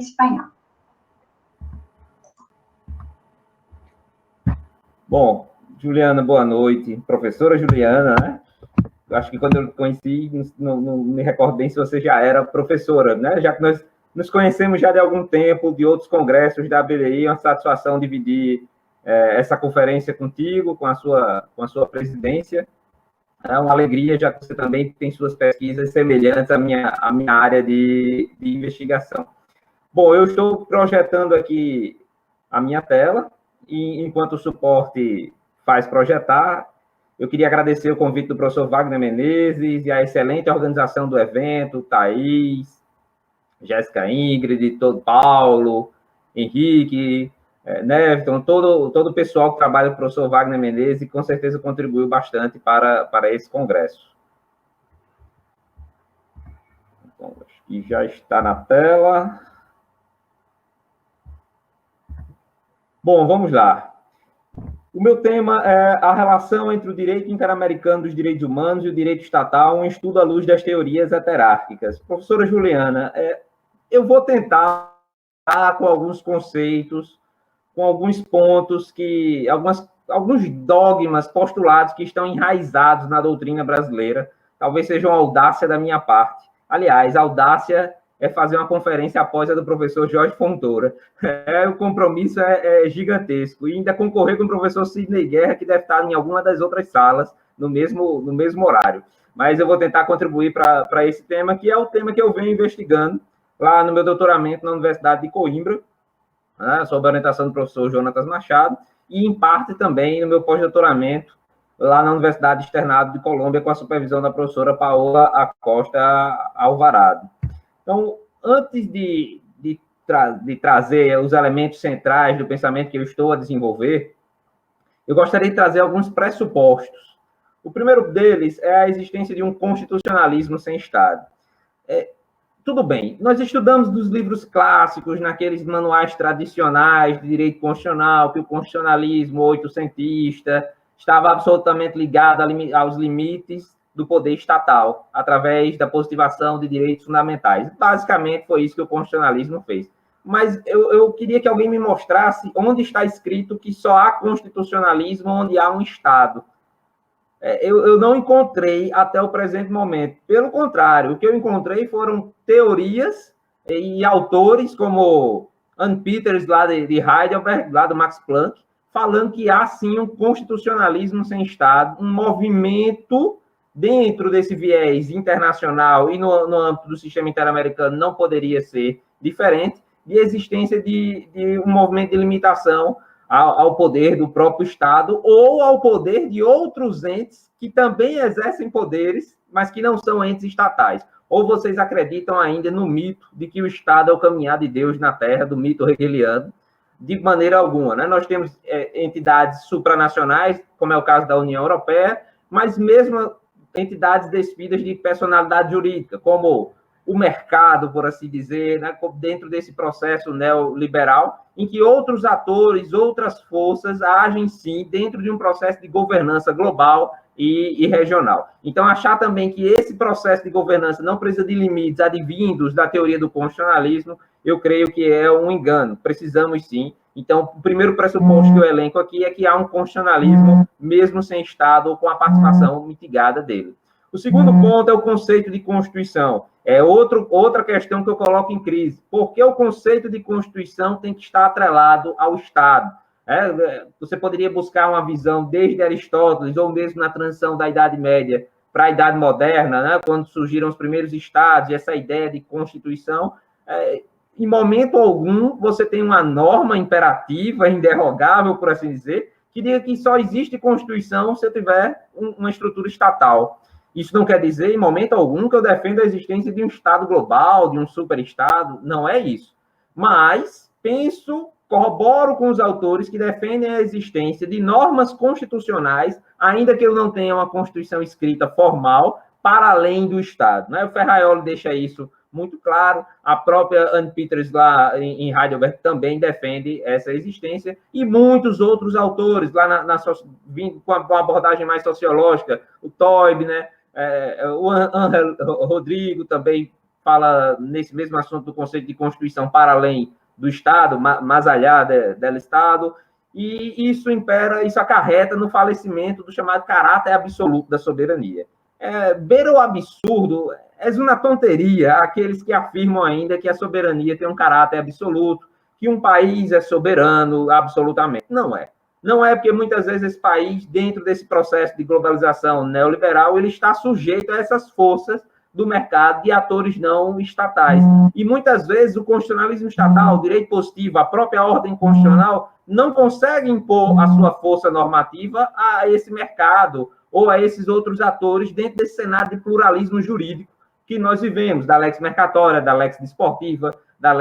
espanhol. Bom, Juliana, boa noite. Professora Juliana, né? Eu acho que quando eu conheci, não me recordo bem se você já era professora, né? Já que nós nos conhecemos já de algum tempo, de outros congressos da ABDI, é uma satisfação dividir essa conferência contigo, com a sua presidência. É uma alegria, já que você também tem suas pesquisas semelhantes à minha área de investigação. Bom, eu estou projetando aqui a minha tela, e enquanto o suporte faz projetar, eu queria agradecer o convite do professor Wagner Menezes e a excelente organização do evento, Thaís, Jéssica Ingrid, todo Paulo, Henrique, Neverton, todo o pessoal que trabalha com o professor Wagner Menezes, e com certeza contribuiu bastante para esse congresso. Então, acho que já está na tela. Bom, vamos lá. O meu tema é a relação entre o direito interamericano dos direitos humanos e o direito estatal, um estudo à luz das teorias heterárquicas. Professora Juliana, eu vou tentar com alguns conceitos, com alguns pontos, alguns dogmas, postulados que estão enraizados na doutrina brasileira. Talvez seja uma audácia da minha parte. Aliás, a audácia é fazer uma conferência após a do professor Jorge Fontoura. O compromisso é gigantesco. E ainda concorrer com o professor Sidney Guerra, que deve estar em alguma das outras salas, no mesmo horário. Mas eu vou tentar contribuir para esse tema, que é o tema que eu venho investigando lá no meu doutoramento na Universidade de Coimbra, né, sob a orientação do professor Jonatas Machado, e, em parte, também no meu pós-doutoramento lá na Universidade Externado de Colômbia, com a supervisão da professora Paola Acosta Alvarado. Então, antes de trazer os elementos centrais do pensamento que eu estou a desenvolver, eu gostaria de trazer alguns pressupostos. O primeiro deles é a existência de um constitucionalismo sem Estado. Tudo bem, nós estudamos dos livros clássicos, naqueles manuais tradicionais de direito constitucional, que o constitucionalismo oitocentista estava absolutamente ligado aos limites do poder estatal, através da positivação de direitos fundamentais. Basicamente, foi isso que o constitucionalismo fez. Mas eu queria que alguém me mostrasse onde está escrito que só há constitucionalismo onde há um Estado. Eu não encontrei até o presente momento. Pelo contrário, o que eu encontrei foram teorias e autores como Ann Peters, lá de Heidelberg, lá do Max Planck, falando que há, sim, um constitucionalismo sem Estado, um movimento dentro desse viés internacional e no âmbito do sistema interamericano não poderia ser diferente, de existência de um movimento de limitação ao poder do próprio Estado ou ao poder de outros entes que também exercem poderes, mas que não são entes estatais. Ou vocês acreditam ainda no mito de que o Estado é o caminhar de Deus na Terra, do mito hegeliano? De maneira alguma, né? Nós temos entidades supranacionais, como é o caso da União Europeia, mas mesmo entidades despidas de personalidade jurídica, como o mercado, por assim dizer, né, dentro desse processo neoliberal, em que outros atores, outras forças agem, sim, dentro de um processo de governança global e regional. Então, achar também que esse processo de governança não precisa de limites advindos da teoria do constitucionalismo, eu creio que é um engano. Precisamos, sim. Então, o primeiro pressuposto que eu elenco aqui é que há um constitucionalismo, mesmo sem Estado, ou com a participação mitigada dele. O segundo ponto é o conceito de Constituição. É outra questão que eu coloco em crise. Por que o conceito de Constituição tem que estar atrelado ao Estado? Você poderia buscar uma visão desde Aristóteles, ou mesmo na transição da Idade Média para a Idade Moderna, né, quando surgiram os primeiros Estados, e essa ideia de Constituição. Em momento algum, você tem uma norma imperativa, inderrogável, por assim dizer, que diga que só existe Constituição se tiver uma estrutura estatal. Isso não quer dizer, em momento algum, que eu defendo a existência de um Estado global, de um superestado, não é isso. Mas corroboro com os autores que defendem a existência de normas constitucionais, ainda que eu não tenha uma Constituição escrita formal, para além do Estado. Né? O Ferraioli deixa isso muito claro, a própria Ann Peters lá em Heidelberg também defende essa existência, e muitos outros autores, lá com a abordagem mais sociológica, o Toib, né? O Ángel Rodrigo também fala nesse mesmo assunto do conceito de Constituição para além do Estado, mais allá do Estado, e isso impera, isso acarreta no falecimento do chamado caráter absoluto da soberania. Beira o absurdo, é uma tonteria aqueles que afirmam ainda que a soberania tem um caráter absoluto, que um país é soberano absolutamente. Não é. Não é, porque muitas vezes esse país, dentro desse processo de globalização neoliberal, ele está sujeito a essas forças do mercado de atores não estatais. E muitas vezes o constitucionalismo estatal, o direito positivo, a própria ordem constitucional, não consegue impor a sua força normativa a esse mercado ou a esses outros atores dentro desse cenário de pluralismo jurídico que nós vivemos, da lex mercatória, da lex desportiva, da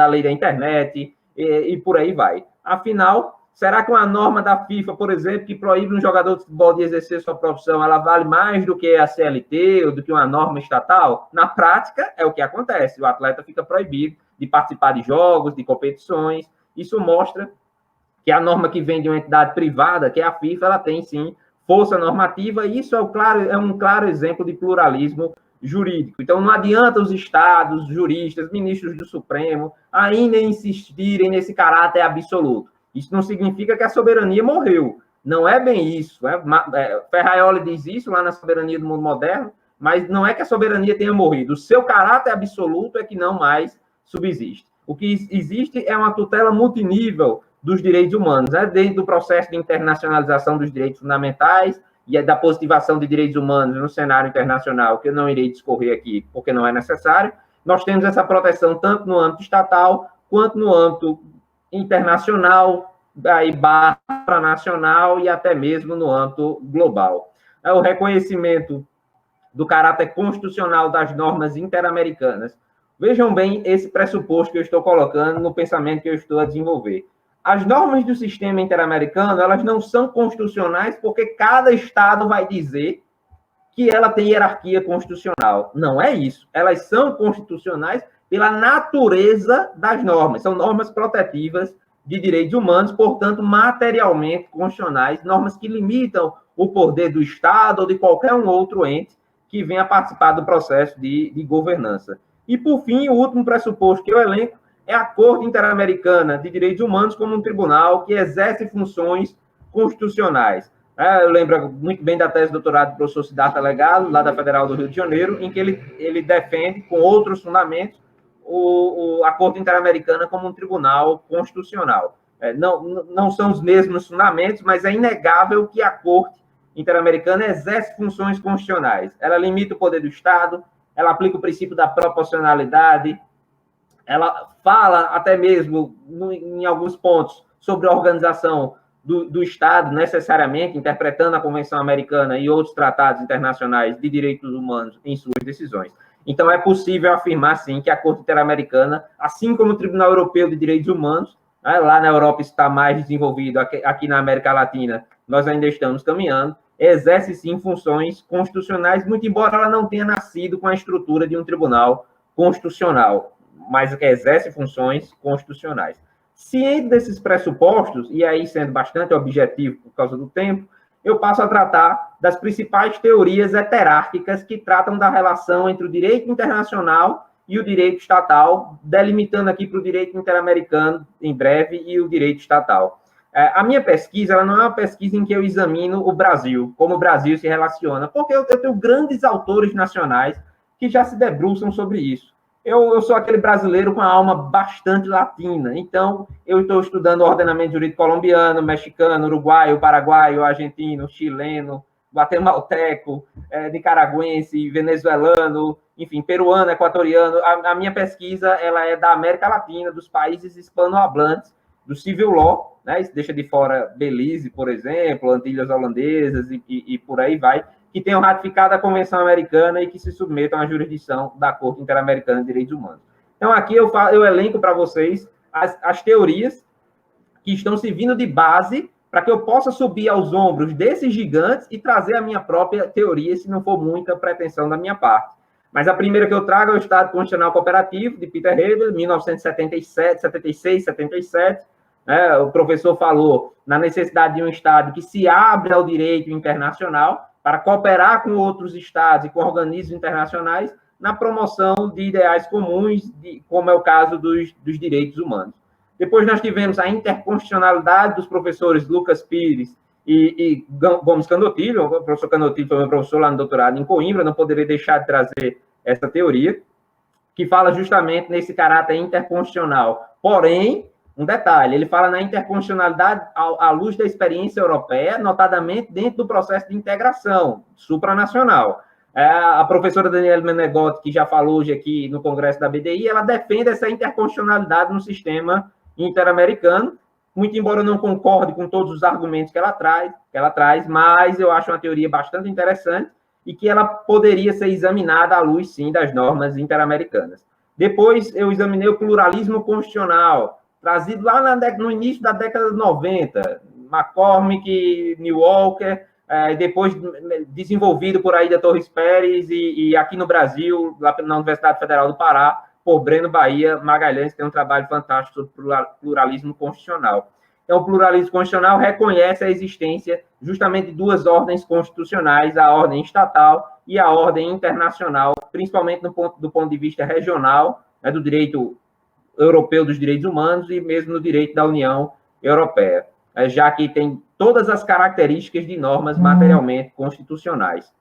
lei da internet e por aí vai. Afinal, será que uma norma da FIFA, por exemplo, que proíbe um jogador de futebol de exercer sua profissão, ela vale mais do que a CLT ou do que uma norma estatal? Na prática, é o que acontece. O atleta fica proibido de participar de jogos, de competições. Isso mostra que a norma que vem de uma entidade privada, que é a FIFA, ela tem, sim, força normativa, e isso é um claro exemplo de pluralismo jurídico. Então, não adianta os estados, juristas, ministros do Supremo ainda insistirem nesse caráter absoluto. Isso não significa que a soberania morreu. Não é bem isso. Ferraioli diz isso lá na Soberania do Mundo Moderno, mas não é que a soberania tenha morrido. O seu caráter absoluto é que não mais subsiste. O que existe é uma tutela multinível dos direitos humanos, dentro do processo de internacionalização dos direitos fundamentais e da positivação de direitos humanos no cenário internacional, que eu não irei discorrer aqui, porque não é necessário. Nós temos essa proteção tanto no âmbito estatal, quanto no âmbito internacional, aí barra nacional e até mesmo no âmbito global. O reconhecimento do caráter constitucional das normas interamericanas. Vejam bem esse pressuposto que eu estou colocando no pensamento que eu estou a desenvolver. As normas do sistema interamericano, elas não são constitucionais porque cada estado vai dizer que ela tem hierarquia constitucional. Não é isso. Elas são constitucionais pela natureza das normas. São normas protetivas de direitos humanos, portanto, materialmente constitucionais, normas que limitam o poder do Estado ou de qualquer um outro ente que venha participar do processo de governança. E, por fim, o último pressuposto que eu elenco é a Corte Interamericana de Direitos Humanos como um tribunal que exerce funções constitucionais. Eu lembro muito bem da tese de doutorado do professor Siddhartha Legado, lá da Federal do Rio de Janeiro, em que ele defende, com outros fundamentos, a Corte Interamericana como um tribunal constitucional. Não são os mesmos fundamentos, mas é inegável que a Corte Interamericana exerce funções constitucionais. Ela limita o poder do Estado, ela aplica o princípio da proporcionalidade, ela fala até mesmo, em alguns pontos, sobre a organização do Estado, necessariamente, interpretando a Convenção Americana e outros tratados internacionais de direitos humanos em suas decisões. Então, é possível afirmar, sim, que a Corte Interamericana, assim como o Tribunal Europeu de Direitos Humanos, lá na Europa está mais desenvolvido, aqui na América Latina nós ainda estamos caminhando, exerce, sim, funções constitucionais, muito embora ela não tenha nascido com a estrutura de um tribunal constitucional, mas que exerce funções constitucionais. Ciente desses pressupostos, e aí sendo bastante objetivo por causa do tempo, eu passo a tratar das principais teorias heterárquicas que tratam da relação entre o direito internacional e o direito estatal, delimitando aqui para o direito interamericano, em breve, e o direito estatal. A minha pesquisa, ela não é uma pesquisa em que eu examino o Brasil, como o Brasil se relaciona, porque eu tenho grandes autores nacionais que já se debruçam sobre isso. Eu sou aquele brasileiro com a alma bastante latina, então eu estou estudando o ordenamento jurídico colombiano, mexicano, uruguaio, paraguaio, argentino, chileno, guatemalteco, nicaragüense, venezuelano, enfim, peruano, equatoriano. A minha pesquisa ela é da América Latina, dos países hispanohablantes, do civil law, né? Isso deixa de fora Belize, por exemplo, Antilhas Holandesas e por aí vai, que tenham ratificado a Convenção Americana e que se submetam à jurisdição da Corte Interamericana de Direitos Humanos. Então, aqui eu elenco para vocês as teorias que estão servindo de base para que eu possa subir aos ombros desses gigantes e trazer a minha própria teoria, se não for muita pretensão da minha parte. Mas a primeira que eu trago é o Estado Constitucional Cooperativo, de Peter Hebel, 1977, 76, 77. O professor falou na necessidade de um Estado que se abre ao direito internacional, para cooperar com outros estados e com organismos internacionais, na promoção de ideais comuns, como é o caso dos direitos humanos. Depois nós tivemos a interconstitucionalidade dos professores Lucas Pires e Gomes Candotilho. O professor Candotilho foi meu professor lá no doutorado em Coimbra, não poderia deixar de trazer essa teoria, que fala justamente nesse caráter interconstitucional. Porém, um detalhe, ele fala na interconstitucionalidade à luz da experiência europeia, notadamente dentro do processo de integração supranacional. A professora Daniela Menegotti, que já falou hoje aqui no Congresso da BDI, ela defende essa interconstitucionalidade no sistema interamericano, muito embora eu não concorde com todos os argumentos que ela traz, mas eu acho uma teoria bastante interessante e que ela poderia ser examinada à luz, sim, das normas interamericanas. Depois, eu examinei o pluralismo constitucional, trazido lá no início da década de 90, McCormick, New Walker, depois desenvolvido por Aida Torres Pérez e aqui no Brasil, lá na Universidade Federal do Pará, por Breno Bahia Magalhães, que tem um trabalho fantástico sobre pluralismo constitucional. Então, o pluralismo constitucional reconhece a existência justamente de duas ordens constitucionais, a ordem estatal e a ordem internacional, principalmente do ponto de vista regional, do direito europeu dos direitos humanos e mesmo no direito da União Europeia, já que tem todas as características de normas materialmente constitucionais.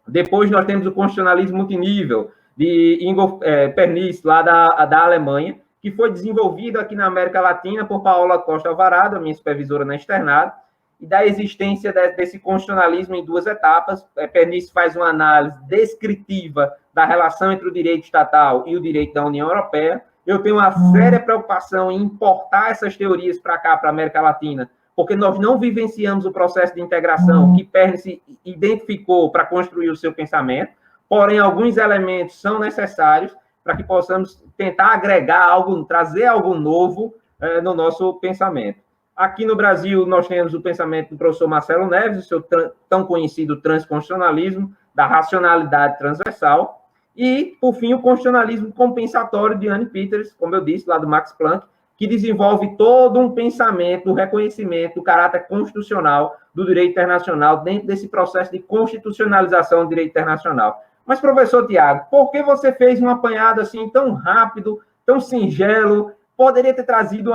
Depois nós temos o constitucionalismo multinível, de Ingo Pernice, lá da Alemanha, que foi desenvolvido aqui na América Latina por Paola Costa Alvarado, minha supervisora na externado, e da existência desse constitucionalismo em duas etapas. Pernice faz uma análise descritiva da relação entre o direito estatal e o direito da União Europeia. Eu tenho uma séria preocupação em importar essas teorias para cá, para a América Latina, porque nós não vivenciamos o processo de integração que Pernice identificou para construir o seu pensamento, porém, alguns elementos são necessários para que possamos tentar agregar algo, trazer algo novo no nosso pensamento. Aqui no Brasil, nós temos o pensamento do professor Marcelo Neves, o seu tão conhecido transconstitucionalismo, da racionalidade transversal, e, por fim, o constitucionalismo compensatório de Anne Peters, como eu disse, lá do Max Planck, que desenvolve todo um pensamento, o reconhecimento do caráter constitucional do direito internacional dentro desse processo de constitucionalização do direito internacional. Mas, professor Tiago, por que você fez um apanhado assim tão rápido, tão singelo? Poderia ter trazido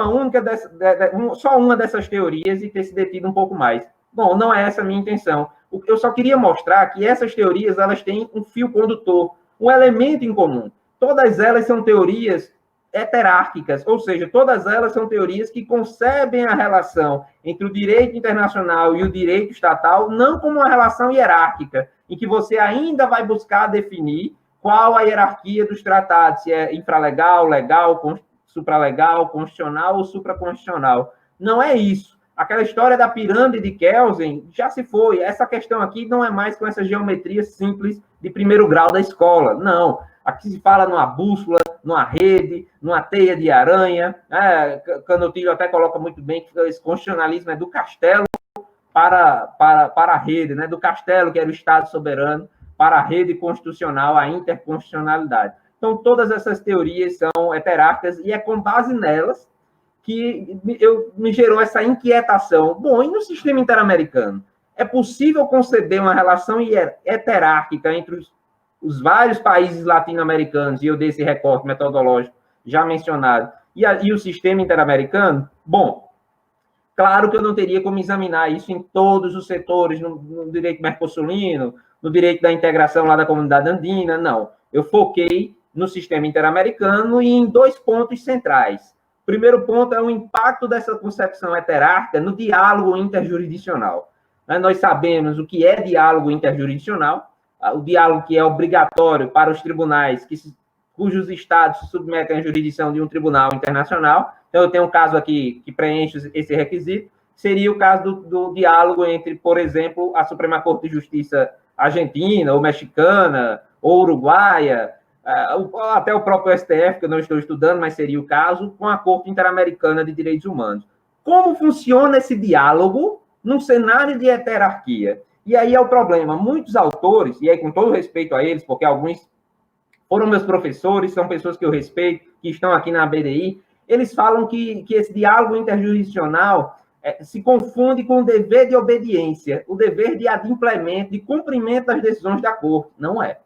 só uma dessas teorias e ter se detido um pouco mais. Bom, não é essa a minha intenção. Eu só queria mostrar que essas teorias elas têm um fio condutor, um elemento em comum. Todas elas são teorias heterárquicas, ou seja, todas elas são teorias que concebem a relação entre o direito internacional e o direito estatal não como uma relação hierárquica, em que você ainda vai buscar definir qual a hierarquia dos tratados, se é infralegal, legal, supralegal, constitucional ou supraconstitucional. Não é isso. Aquela história da pirâmide de Kelsen já se foi. Essa questão aqui não é mais com essa geometria simples de primeiro grau da escola. Não. Aqui se fala numa bússola, numa rede, numa teia de aranha. Candotilho até coloca muito bem que esse constitucionalismo é do castelo para a rede, né? Do castelo, que era o Estado soberano, para a rede constitucional, a interconstitucionalidade. Então, todas essas teorias são heterárquicas e é com base nelas que me gerou essa inquietação. Bom, e no sistema interamericano? É possível conceber uma relação heterárquica entre os vários países latino-americanos, e eu dei esse recorte metodológico já mencionado, e o sistema interamericano? Bom, claro que eu não teria como examinar isso em todos os setores, no direito mercosulino, no direito da integração lá da comunidade andina, não. Eu foquei no sistema interamericano e em dois pontos centrais. O primeiro ponto é o impacto dessa concepção heterárquica no diálogo interjurisdicional. Nós sabemos o que é diálogo interjurisdicional, o diálogo que é obrigatório para os tribunais cujos estados se submetem à jurisdição de um tribunal internacional. Então, eu tenho um caso aqui que preenche esse requisito, seria o caso do diálogo entre, por exemplo, a Suprema Corte de Justiça argentina, ou mexicana, ou uruguaia, até o próprio STF, que eu não estou estudando, mas seria o caso, com a Corte Interamericana de Direitos Humanos. Como funciona esse diálogo num cenário de heterarquia? E aí é o problema. Muitos autores, e aí com todo respeito a eles, porque alguns foram meus professores, são pessoas que eu respeito, que estão aqui na BDI, eles falam que esse diálogo interjurisdicional se confunde com o dever de obediência, o dever de adimplemento, de cumprimento das decisões da Corte. Não é.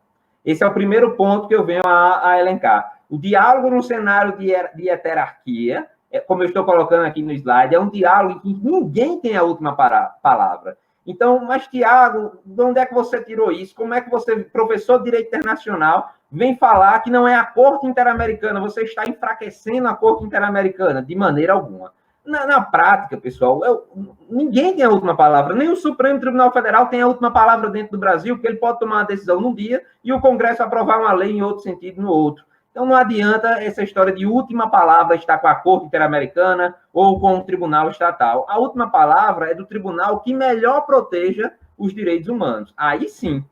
Esse é o primeiro ponto que eu venho a elencar. O diálogo num cenário de heterarquia, como eu estou colocando aqui no slide, é um diálogo em que ninguém tem a última palavra. Então, mas, Tiago, de onde é que você tirou isso? Como é que você, professor de Direito Internacional, vem falar que não é a Corte Interamericana? Você está enfraquecendo a Corte Interamericana? De maneira alguma. Na prática, pessoal, ninguém tem a última palavra. Nem o Supremo Tribunal Federal tem a última palavra dentro do Brasil, porque ele pode tomar uma decisão num dia e o Congresso aprovar uma lei em outro sentido no outro. Então, não adianta essa história de última palavra estar com a Corte Interamericana ou com o Tribunal Estatal. A última palavra é do tribunal que melhor proteja os direitos humanos. Aí sim,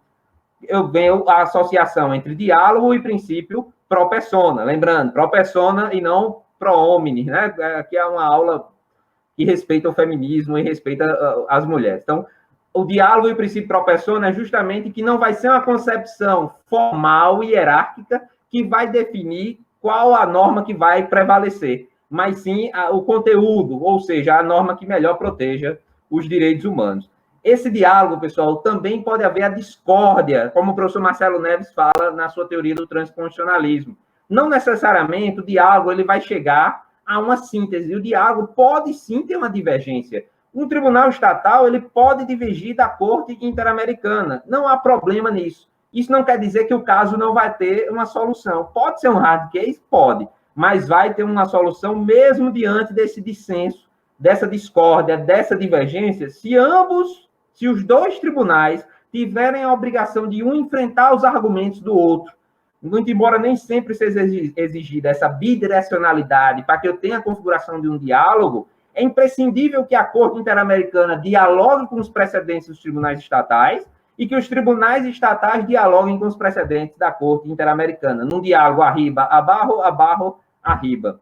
eu venho a associação entre diálogo e princípio pro persona. Lembrando, pro persona e não pro homine, né? Aqui é uma aula que respeita o feminismo e respeita as mulheres. Então, o diálogo e o princípio pro persona é justamente que não vai ser uma concepção formal e hierárquica que vai definir qual a norma que vai prevalecer, mas sim o conteúdo, ou seja, a norma que melhor proteja os direitos humanos. Esse diálogo, pessoal, também pode haver a discórdia, como o professor Marcelo Neves fala na sua teoria do transconstitucionalismo. Não necessariamente o diálogo ele vai chegar a uma síntese. O diálogo pode sim ter uma divergência. Um tribunal estatal ele pode divergir da Corte Interamericana. Não há problema nisso. Isso não quer dizer que o caso não vai ter uma solução. Pode ser um hard case? Pode. Mas vai ter uma solução mesmo diante desse dissenso, dessa discórdia, dessa divergência, se os dois tribunais tiverem a obrigação de um enfrentar os argumentos do outro. Muito embora nem sempre seja exigida essa bidirecionalidade para que eu tenha a configuração de um diálogo, é imprescindível que a Corte Interamericana dialogue com os precedentes dos tribunais estatais e que os tribunais estatais dialoguem com os precedentes da Corte Interamericana, num diálogo arriba, abarro, arriba.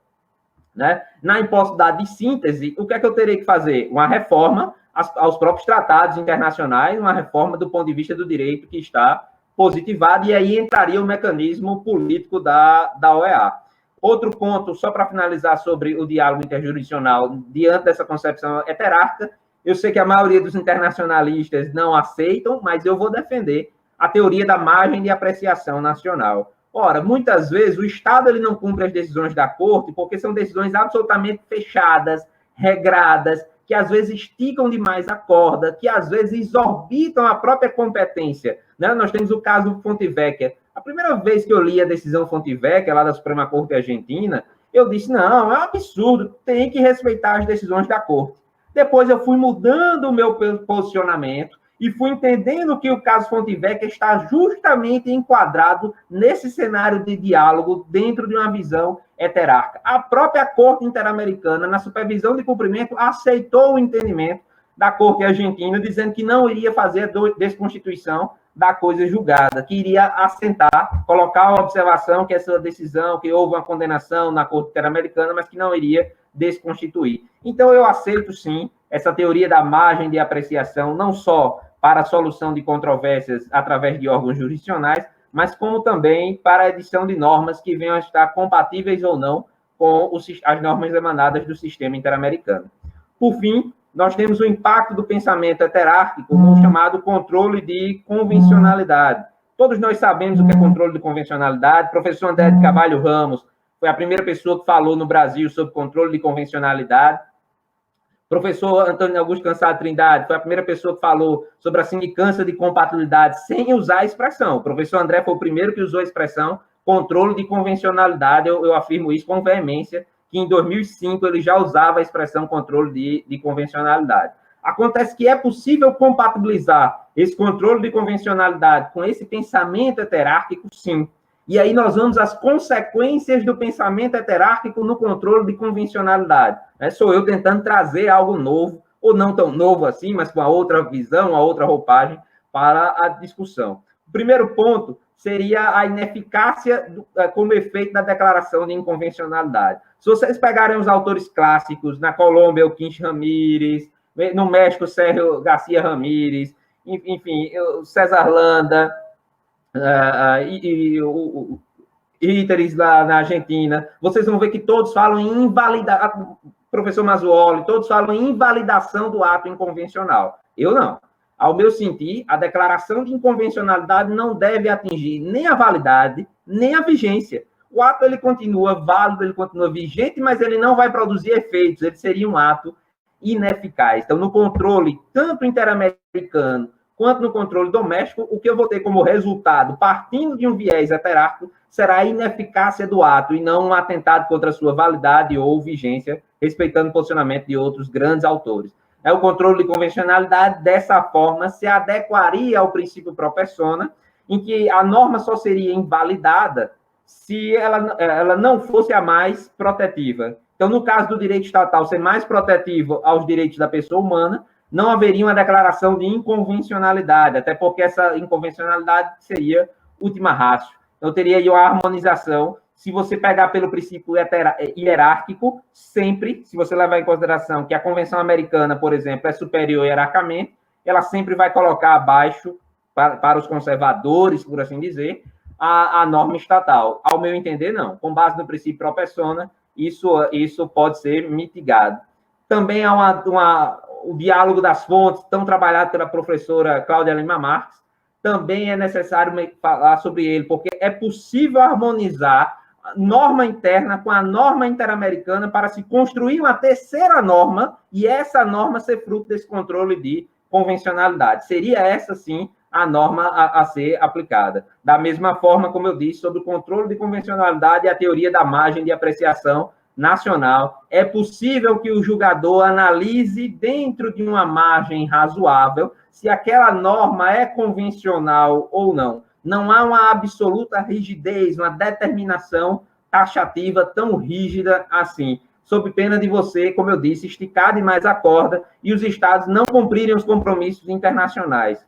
Né? Na impossibilidade de síntese, o que é que eu terei que fazer? Uma reforma aos próprios tratados internacionais, uma reforma do ponto de vista do direito que está positivado, e aí entraria o mecanismo político da OEA. Outro ponto, só para finalizar sobre o diálogo interjurisdicional, diante dessa concepção heterárquica, eu sei que a maioria dos internacionalistas não aceitam, mas eu vou defender a teoria da margem de apreciação nacional. Ora, muitas vezes o Estado ele não cumpre as decisões da Corte porque são decisões absolutamente fechadas, regradas, que às vezes esticam demais a corda, que às vezes exorbitam a própria competência. Né? Nós temos o caso Fontevecchia. A primeira vez que eu li a decisão Fontevecchia, lá da Suprema Corte Argentina, eu disse, não, é um absurdo, tem que respeitar as decisões da Corte. Depois eu fui mudando o meu posicionamento e fui entendendo que o caso Fontevecchia está justamente enquadrado nesse cenário de diálogo dentro de uma visão heterárquica. A própria Corte Interamericana, na supervisão de cumprimento, aceitou o entendimento da Corte Argentina, dizendo que não iria fazer a desconstituição da coisa julgada, que iria assentar, colocar uma observação que essa decisão, que houve uma condenação na Corte Interamericana, mas que não iria desconstituir. Então, eu aceito, sim, essa teoria da margem de apreciação, não só para a solução de controvérsias através de órgãos jurisdicionais, mas como também para a edição de normas que venham a estar compatíveis ou não com as normas emanadas do sistema interamericano. Por fim, nós temos o impacto do pensamento heterárquico no chamado controle de convencionalidade. Todos nós sabemos o que é controle de convencionalidade. O professor André de Carvalho Ramos foi a primeira pessoa que falou no Brasil sobre controle de convencionalidade. O professor Antônio Augusto Cansado Trindade foi a primeira pessoa que falou sobre a sindicância de compatibilidade sem usar a expressão. O professor André foi o primeiro que usou a expressão controle de convencionalidade. Eu afirmo isso com veemência, que em 2005 ele já usava a expressão controle de convencionalidade. Acontece que é possível compatibilizar esse controle de convencionalidade com esse pensamento heterárquico, sim. E aí nós vamos às consequências do pensamento heterárquico no controle de convencionalidade. Sou eu tentando trazer algo novo, ou não tão novo assim, mas com a outra visão, a outra roupagem para a discussão. O primeiro ponto seria a ineficácia como efeito da declaração de inconvencionalidade. Se vocês pegarem os autores clássicos, na Colômbia, o Quinch Ramírez, no México, o Sérgio Garcia Ramírez, enfim, o César Landa, o Ríteres lá na Argentina, vocês vão ver que todos falam em invalidação, professor Mazzuoli, todos falam em invalidação do ato inconvencional. Eu não. Ao meu sentir, a declaração de inconvencionalidade não deve atingir nem a validade, nem a vigência. O ato ele continua válido, ele continua vigente, mas ele não vai produzir efeitos, ele seria um ato ineficaz. Então, no controle tanto interamericano quanto no controle doméstico, o que eu vou ter como resultado, partindo de um viés heterárquico, será a ineficácia do ato e não um atentado contra a sua validade ou vigência, respeitando o posicionamento de outros grandes autores. O controle de convencionalidade, dessa forma, se adequaria ao princípio pro persona, em que a norma só seria invalidada se ela não fosse a mais protetiva. Então, no caso do direito estatal ser mais protetivo aos direitos da pessoa humana, não haveria uma declaração de inconvencionalidade, até porque essa inconvencionalidade seria última ratio. Então, teria aí uma harmonização. Se você pegar pelo princípio hierárquico, sempre, se você levar em consideração que a Convenção Americana, por exemplo, é superior hierarquicamente, ela sempre vai colocar abaixo, para os conservadores, por assim dizer, a norma estatal. Ao meu entender, não. Com base no princípio pro persona, isso pode ser mitigado. Também há o diálogo das fontes, tão trabalhado pela professora Cláudia Lima Marques, também é necessário falar sobre ele, porque é possível harmonizar a norma interna com a norma interamericana para se construir uma terceira norma e essa norma ser fruto desse controle de convencionalidade. Seria essa, sim, a norma a ser aplicada. Da mesma forma, como eu disse, sobre o controle de convencionalidade e a teoria da margem de apreciação nacional, é possível que o julgador analise dentro de uma margem razoável se aquela norma é convencional ou não. Não há uma absoluta rigidez, uma determinação taxativa tão rígida assim, sob pena de você, como eu disse, esticar demais a corda e os estados não cumprirem os compromissos internacionais.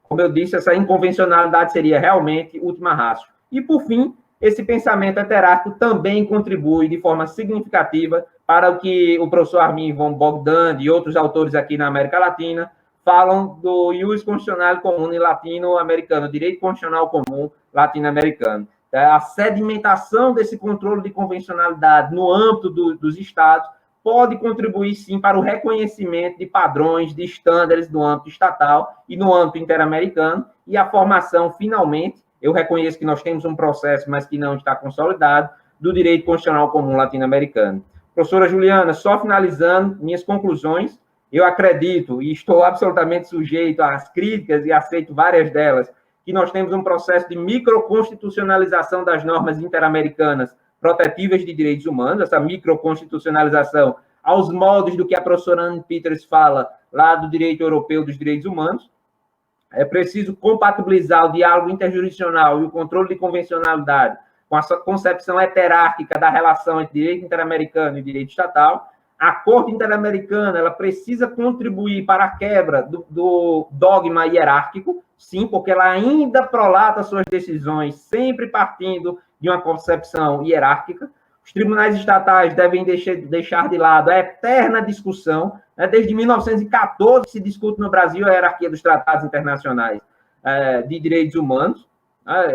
Como eu disse, essa inconvencionalidade seria realmente última ratio. E, por fim, esse pensamento heterárquico também contribui de forma significativa para o que o professor Armin von Bogdan e outros autores aqui na América Latina falam do ius constitucional comum latino-americano, direito constitucional comum latino-americano. A sedimentação desse controle de convencionalidade no âmbito dos estados pode contribuir, sim, para o reconhecimento de padrões, de estándares no âmbito estatal e no âmbito interamericano, e a formação, finalmente, eu reconheço que nós temos um processo, mas que não está consolidado, do direito constitucional comum latino-americano. Professora Juliana, só finalizando minhas conclusões, eu acredito, e estou absolutamente sujeito às críticas e aceito várias delas, que nós temos um processo de microconstitucionalização das normas interamericanas protetivas de direitos humanos, essa microconstitucionalização aos moldes do que a professora Anne Peters fala lá do direito europeu dos direitos humanos. É preciso compatibilizar o diálogo interjurisdicional e o controle de convencionalidade com a concepção heterárquica da relação entre direito interamericano e direito estatal. A Corte Interamericana ela precisa contribuir para a quebra do dogma hierárquico, sim, porque ela ainda prolata suas decisões sempre partindo de uma concepção hierárquica. Os tribunais estatais devem deixar de lado a eterna discussão, né? Desde 1914 se discute no Brasil a hierarquia dos tratados internacionais de direitos humanos.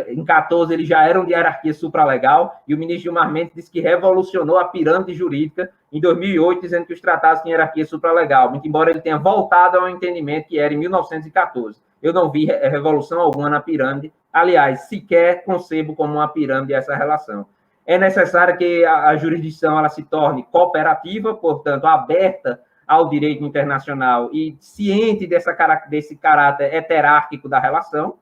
Em 14 eles já eram de hierarquia supralegal, e o ministro Gilmar Mendes disse que revolucionou a pirâmide jurídica em 2008, dizendo que os tratados tinham hierarquia supralegal, muito embora ele tenha voltado ao entendimento que era em 1914. Eu não vi revolução alguma na pirâmide, aliás, sequer concebo como uma pirâmide essa relação. É necessário que a jurisdição ela se torne cooperativa, portanto, aberta ao direito internacional e ciente desse caráter heterárquico da relação,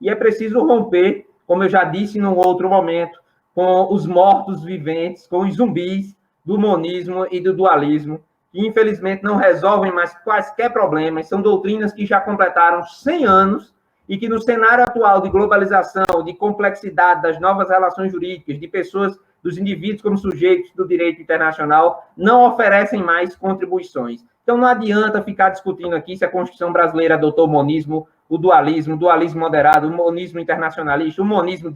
e é preciso romper, como eu já disse num outro momento, com os mortos-viventes, com os zumbis do monismo e do dualismo, que infelizmente não resolvem mais quaisquer problemas, são doutrinas que já completaram 100 anos e que no cenário atual de globalização, de complexidade das novas relações jurídicas, de pessoas, dos indivíduos como sujeitos do direito internacional, não oferecem mais contribuições. Então não adianta ficar discutindo aqui se a Constituição brasileira adotou o monismo, o dualismo moderado, o monismo internacionalista, o monismo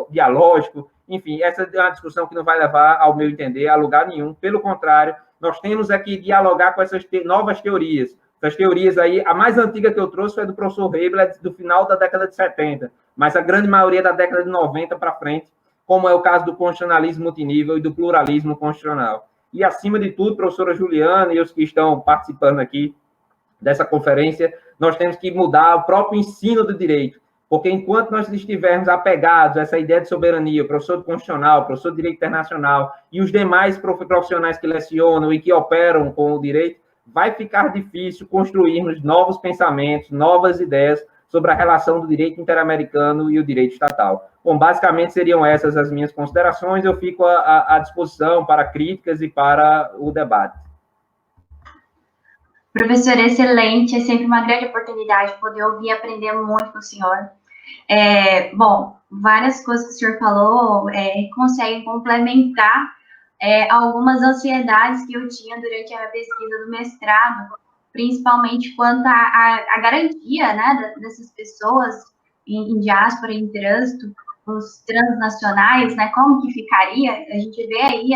dialógico, enfim, essa é uma discussão que não vai levar, ao meu entender, a lugar nenhum. Pelo contrário, nós temos aqui dialogar com essas novas teorias. Essas teorias aí, a mais antiga que eu trouxe foi do professor Hebel, do final da década de 70, mas a grande maioria da década de 90 para frente, como é o caso do constitucionalismo multinível e do pluralismo constitucional. E, acima de tudo, professora Juliana e os que estão participando aqui dessa conferência, nós temos que mudar o próprio ensino do direito, porque enquanto nós estivermos apegados a essa ideia de soberania, o professor de constitucional, o professor de direito internacional e os demais profissionais que lecionam e que operam com o direito, vai ficar difícil construirmos novos pensamentos, novas ideias sobre a relação do direito interamericano e o direito estatal. Bom, basicamente seriam essas as minhas considerações, eu fico à disposição para críticas e para o debate. Professor, excelente, é sempre uma grande oportunidade poder ouvir e aprender muito com o senhor. Bom, várias coisas que o senhor falou conseguem complementar algumas ansiedades que eu tinha durante a pesquisa do mestrado, principalmente quanto à garantia, né, dessas pessoas em diáspora, em trânsito, os transnacionais, né, como que ficaria? A gente vê aí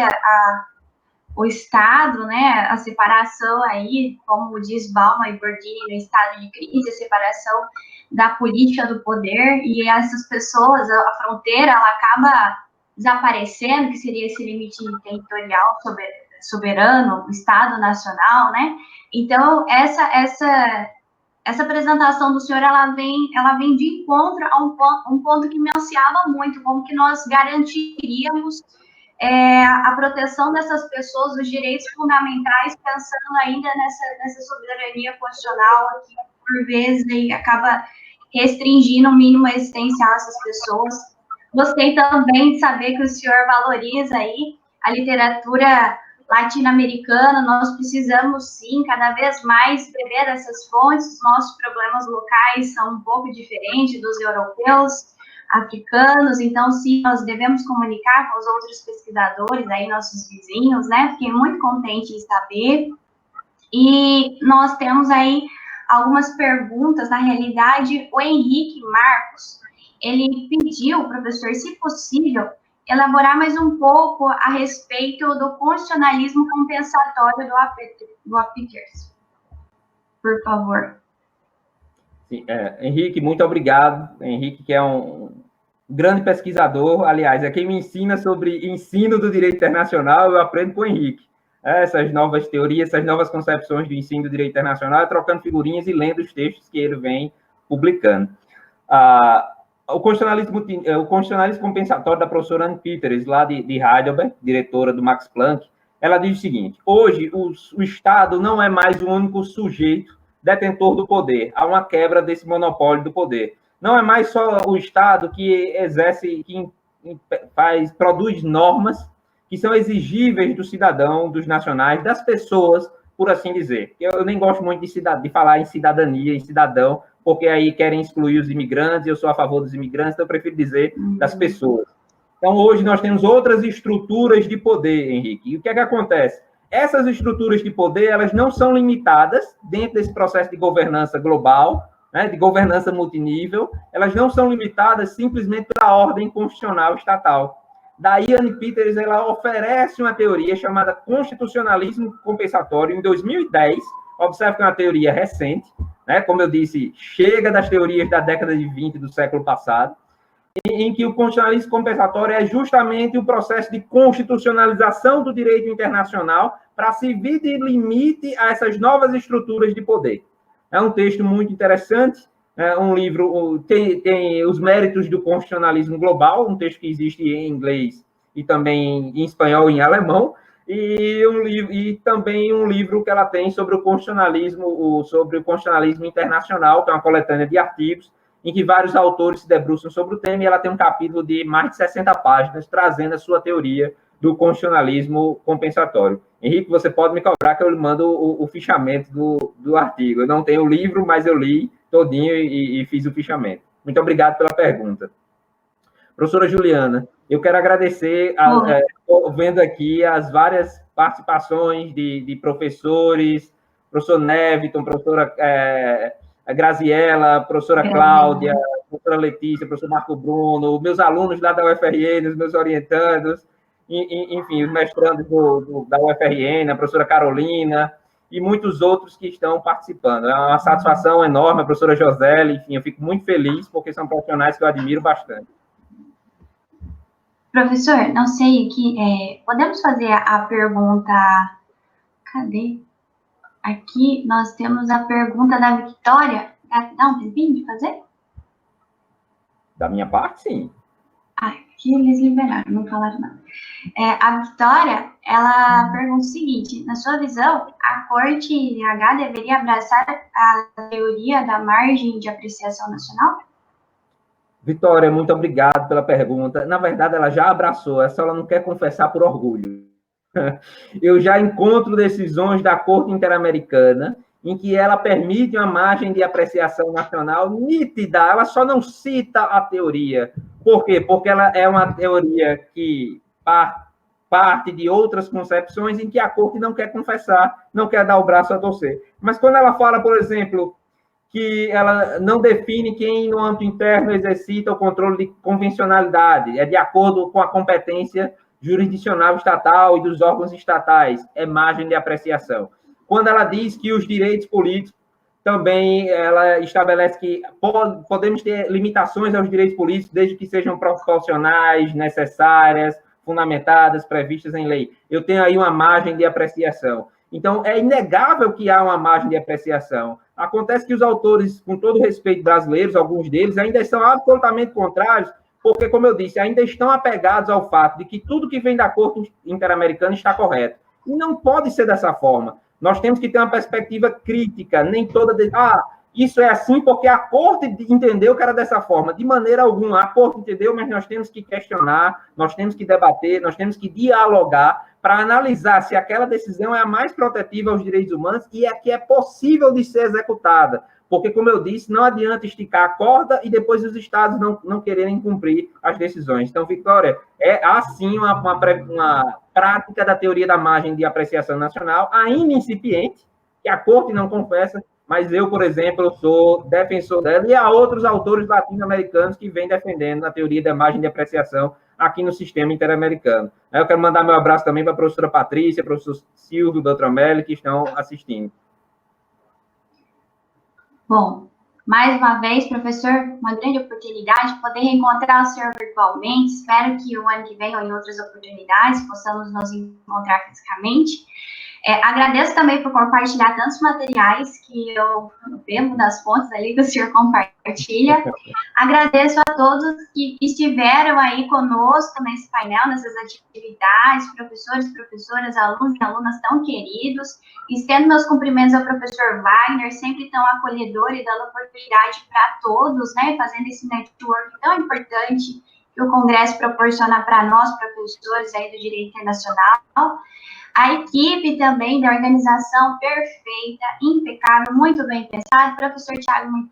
o Estado, né, a separação aí, como diz Bauman e Bourdieu, no estado de crise, a separação da política do poder, e essas pessoas, a fronteira, ela acaba desaparecendo, que seria esse limite territorial soberano, o Estado nacional, né? Então, essa apresentação do senhor, ela vem de encontro a um ponto que me ansiava muito, como que nós garantiríamos a proteção dessas pessoas, os direitos fundamentais, pensando ainda nessa soberania constitucional, que por vezes aí, acaba restringindo o mínimo existencial essas pessoas. Gostei também de saber que o senhor valoriza aí a literatura latino-americana. Nós precisamos, sim, cada vez mais beber dessas fontes. Os nossos problemas locais são um pouco diferentes dos europeus, africanos, então, sim, nós devemos comunicar com os outros pesquisadores, aí, nossos vizinhos, né? Fiquei muito contente em saber. E nós temos aí algumas perguntas, na realidade, o Henrique Marcos, ele pediu, professor, se possível, elaborar mais um pouco a respeito do constitucionalismo compensatório do Apicers. Por favor. Sim, Henrique, muito obrigado. Henrique, que é um grande pesquisador, aliás, é quem me ensina sobre ensino do direito internacional, eu aprendo com o Henrique. Essas novas teorias, essas novas concepções do ensino do direito internacional, trocando figurinhas e lendo os textos que ele vem publicando. O constitucionalismo compensatório da professora Anne Peters, lá de Heidelberg, diretora do Max Planck, ela diz o seguinte: hoje o Estado não é mais o único sujeito detentor do poder, há uma quebra desse monopólio do poder. Não é mais só o Estado que exerce, que produz normas que são exigíveis do cidadão, dos nacionais, das pessoas, por assim dizer. Eu nem gosto muito de falar em cidadania, em cidadão, porque aí querem excluir os imigrantes, eu sou a favor dos imigrantes, então eu prefiro dizer das pessoas. Então, hoje nós temos outras estruturas de poder, Henrique. E o que é que acontece? Essas estruturas de poder, elas não são limitadas dentro desse processo de governança global, né, de governança multinível, elas não são limitadas simplesmente pela ordem constitucional estatal. Daí, Anne Peters, ela oferece uma teoria chamada constitucionalismo compensatório em 2010, observe que é uma teoria recente, né, como eu disse, chega das teorias da década de 20 do século passado, em que o constitucionalismo compensatório é justamente o processo de constitucionalização do direito internacional para servir de limite a essas novas estruturas de poder. É um texto muito interessante, um livro, tem os méritos do constitucionalismo global, um texto que existe em inglês e também em espanhol e em alemão, e também um livro que ela tem sobre o constitucionalismo internacional, que é uma coletânea de artigos, em que vários autores se debruçam sobre o tema, e ela tem um capítulo de mais de 60 páginas, trazendo a sua teoria do constitucionalismo compensatório. Henrique, você pode me cobrar que eu lhe mando o fichamento do artigo. Eu não tenho o livro, mas eu li todinho e fiz o fichamento. Muito obrigado pela pergunta. Professora Juliana, eu quero agradecer, vendo aqui as várias participações de professores, professor Neviton, professora Graziela, professora Cláudia, professora Letícia, professor Marco Bruno, meus alunos lá da UFRN, os meus orientandos, enfim, os mestrandos da UFRN, a professora Carolina e muitos outros que estão participando. É uma satisfação enorme, a professora Josele, enfim, eu fico muito feliz, porque são profissionais que eu admiro bastante. Professor, não sei, podemos fazer a pergunta... Cadê? Aqui nós temos a pergunta da Vitória. Dá um tempinho de fazer? Da minha parte, sim. Aqui eles liberaram, não falaram nada. A Vitória, ela pergunta o seguinte: na sua visão, a Corte INH deveria abraçar a teoria da margem de apreciação nacional? Vitória, muito obrigado pela pergunta. Na verdade, ela já abraçou, essa ela não quer confessar por orgulho. Eu já encontro decisões da Corte Interamericana em que ela permite uma margem de apreciação nacional nítida, ela só não cita a teoria. Por quê? Porque ela é uma teoria que parte de outras concepções em que a Corte não quer confessar, não quer dar o braço a torcer. Mas quando ela fala, por exemplo, que ela não define quem no âmbito interno exercita o controle de convencionalidade, é de acordo com a competência jurisdicional estatal e dos órgãos estatais, é margem de apreciação. Quando ela diz que os direitos políticos também ela estabelece que podemos ter limitações aos direitos políticos desde que sejam proporcionais, necessárias, fundamentadas, previstas em lei. Eu tenho aí uma margem de apreciação. Então, é inegável que há uma margem de apreciação. Acontece que os autores, com todo respeito brasileiros, alguns deles, ainda são absolutamente contrários, porque, como eu disse, ainda estão apegados ao fato de que tudo que vem da Corte Interamericana está correto. E não pode ser dessa forma. Nós temos que ter uma perspectiva crítica, nem toda... Isso é assim porque a Corte entendeu que era dessa forma. De maneira alguma, a Corte entendeu, mas nós temos que questionar, nós temos que debater, nós temos que dialogar para analisar se aquela decisão é a mais protetiva aos direitos humanos e é que é possível de ser executada. Porque, como eu disse, não adianta esticar a corda e depois os estados não quererem cumprir as decisões. Então, Vitória, é assim uma prática da teoria da margem de apreciação nacional, ainda incipiente, que a Corte não confessa, mas eu, por exemplo, sou defensor dela, e há outros autores latino-americanos que vêm defendendo a teoria da margem de apreciação aqui no sistema interamericano. Eu quero mandar meu abraço também para a professora Patrícia, professor Silvio Beltramelli, que estão assistindo. Bom, mais uma vez, professor, uma grande oportunidade poder reencontrar o senhor virtualmente. Espero que o ano que vem ou em outras oportunidades possamos nos encontrar fisicamente. Agradeço também por compartilhar tantos materiais que eu bebo das fontes ali que o senhor compartilha. Agradeço a todos que estiveram aí conosco nesse painel, nessas atividades, professores, professoras, alunos e alunas tão queridos. Estendo meus cumprimentos ao professor Wagner, sempre tão acolhedor e dando oportunidade para todos, né, fazendo esse network tão importante que o Congresso proporciona para nós, professores aí do Direito Internacional. A equipe também da organização perfeita, impecável, muito bem pensada. Professor Thiago, muito